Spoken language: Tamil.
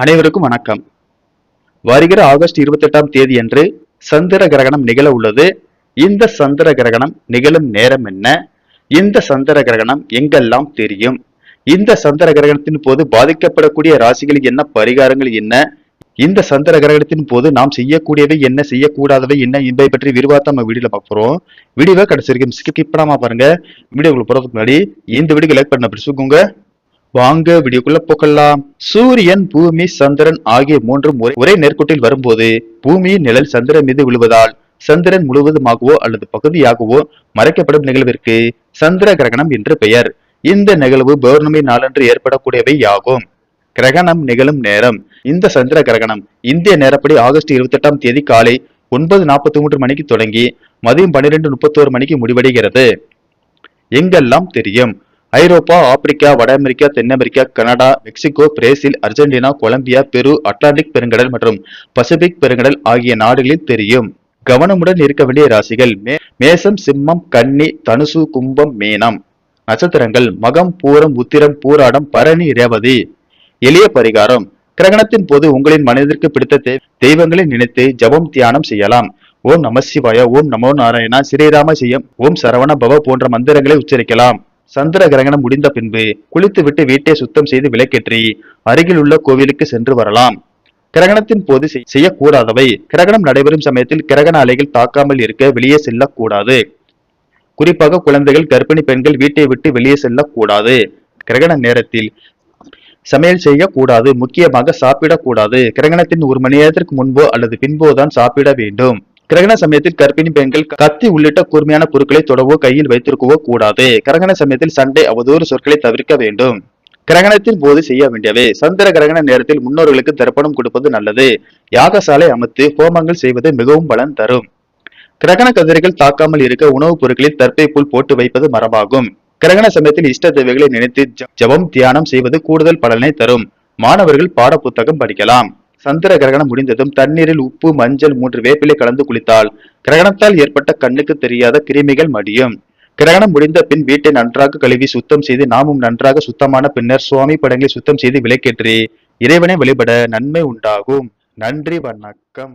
அனைவருக்கும் வணக்கம். வருகிற ஆகஸ்ட் 28ஆம் தேதி அன்று சந்திர கிரகணம் நிகழ உள்ளது. இந்த சந்திர கிரகணம் நிகழும் நேரம் என்ன? இந்த சந்திர கிரகணம் எங்கெல்லாம் தெரியும்? இந்த சந்திர கிரகணத்தின் போது பாதிக்கப்படக்கூடிய ராசிகளுக்கு என்ன பரிகாரங்கள் என்ன? இந்த சந்திர கிரகணத்தின் போது நாம் செய்யக்கூடியவை என்ன, செய்யக்கூடாதவை என்ன என்பதை பற்றி விரிவாக நம்ம வீடியோல பார்க்கிறோம். வீடியோவை கடைசி வரைக்கும் ஸ்கிப் பண்ணாம பாருங்க. வீடியோக்குள்ள போறதுக்கு முன்னாடி இந்த வீடியோ லைக் பண்ண பிடிச்சுக்கோங்க. வாங்க வீடியோக்குள்ள போகலாம். சூரியன், பூமி, சந்திரன் ஆகிய மூன்றும் ஒரே நேர்கோட்டில் வரும்போது பூமியின் நிழல் சந்திரன் மீது விழுவதால் சந்திரன் முழுவதுமாகவோ அல்லது பகுதியாகவோ மறைக்கப்படும் நிகழ்விற்கு சந்திர கிரகணம் என்று பெயர். இந்த நிகழ்வு பௌர்ணமி நாளன்று ஏற்படக்கூடியவை ஆகும். கிரகணம் நிகழும் நேரம். இந்த சந்திர கிரகணம் இந்திய நேரப்படி ஆகஸ்ட் 28ஆம் தேதி காலை 9:43 மணிக்கு தொடங்கி மதியம் 12:31 மணிக்கு முடிவடைகிறது. எங்கெல்லாம் தெரியும்? ஐரோப்பா, ஆப்பிரிக்கா, வட அமெரிக்கா, தென் America, Canada, Mexico, Brazil, Argentina, Colombia, Peru, Atlantic பெருங்கடல் மற்றும் பசிபிக் பெருங்கடல் ஆகிய நாடுகளில் தெரியும். கவனமுடன் இருக்க வேண்டிய ராசிகள் மேசம், சிம்மம், கன்னி, தனுசு, கும்பம், மீனம். நட்சத்திரங்கள் மகம், பூரம், உத்திரம், பூராடம், பரணி, ரேவதி. எளிய பரிகாரம். கிரகணத்தின் போது உங்களின் மனதிற்கு பிடித்த தெய்வங்களை நினைத்து ஜபம் தியானம் செய்யலாம். ஓம் நம சிவாய, ஓம் நமோ நாராயணா, ஸ்ரீராம ஜெயம், ஓம் சரவண பவ போன்ற மந்திரங்களை உச்சரிக்கலாம். சந்திர கிரகணம் முடிந்த பின்பு குளித்துவிட்டு வீட்டை சுத்தம் செய்து விளக்கேற்றி அருகில் உள்ள கோவிலுக்கு சென்று வரலாம். கிரகணத்தின் போது செய்யக்கூடாதவை. கிரகணம் நடைபெறும் சமயத்தில் கிரகண அலைகள் தாக்காமல் இருக்க வெளியே செல்லக்கூடாது. குறிப்பாக குழந்தைகள், கர்ப்பிணி பெண்கள் வீட்டை விட்டு வெளியே செல்லக்கூடாது. கிரகண நேரத்தில் சமையல் செய்யக்கூடாது. முக்கியமாக சாப்பிடக்கூடாது. கிரகணத்தின் 1 மணி நேரத்திற்கு முன்போ அல்லது பின்போதான் சாப்பிட வேண்டும். கிரகண சமயத்தில் கர்ப்பிணி பெண்கள் கத்தி உள்ளிட்ட கூர்மையான பொருட்களை தொடவோ கையில் வைத்திருக்கவோ கூடாது. கிரகண சமயத்தில் சண்டை, அவதூறு சொற்களை தவிர்க்க வேண்டும். கிரகணத்தின் போது செய்ய வேண்டியவை. சந்திர கிரகண நேரத்தில் முன்னோர்களுக்கு தர்ப்பணம் கொடுப்பது நல்லது. யாகசாலை அமைத்து ஹோமங்கள் செய்வது மிகவும் பலன் தரும். கிரகண கதிர்கள் தாக்காமல் இருக்க உணவுப் பொருட்களில் தர்ப்பை புல் போட்டு வைப்பது மரபாகும். கிரகண சமயத்தில் இஷ்ட தேவைகளை நினைத்து ஜபம் தியானம் செய்வது கூடுதல் பலனை தரும். மாணவர்கள் பாட புத்தகம் படிக்கலாம். சந்திர கிரகணம் முடிந்ததும் தண்ணீரில் உப்பு, மஞ்சள், 3 வேப்பிலை கலந்து குளித்தால் கிரகணத்தால் ஏற்பட்ட கண்ணுக்கு தெரியாத கிருமிகள் மடியும். கிரகணம் முடிந்த பின் வீட்டை நன்றாக கழுவி சுத்தம் செய்து நாமும் நன்றாக சுத்தமான பின்னர் சுவாமி படங்களை சுத்தம் செய்து விளக்கேற்றி இறைவனை வழிபட நன்மை உண்டாகும். நன்றி, வணக்கம்.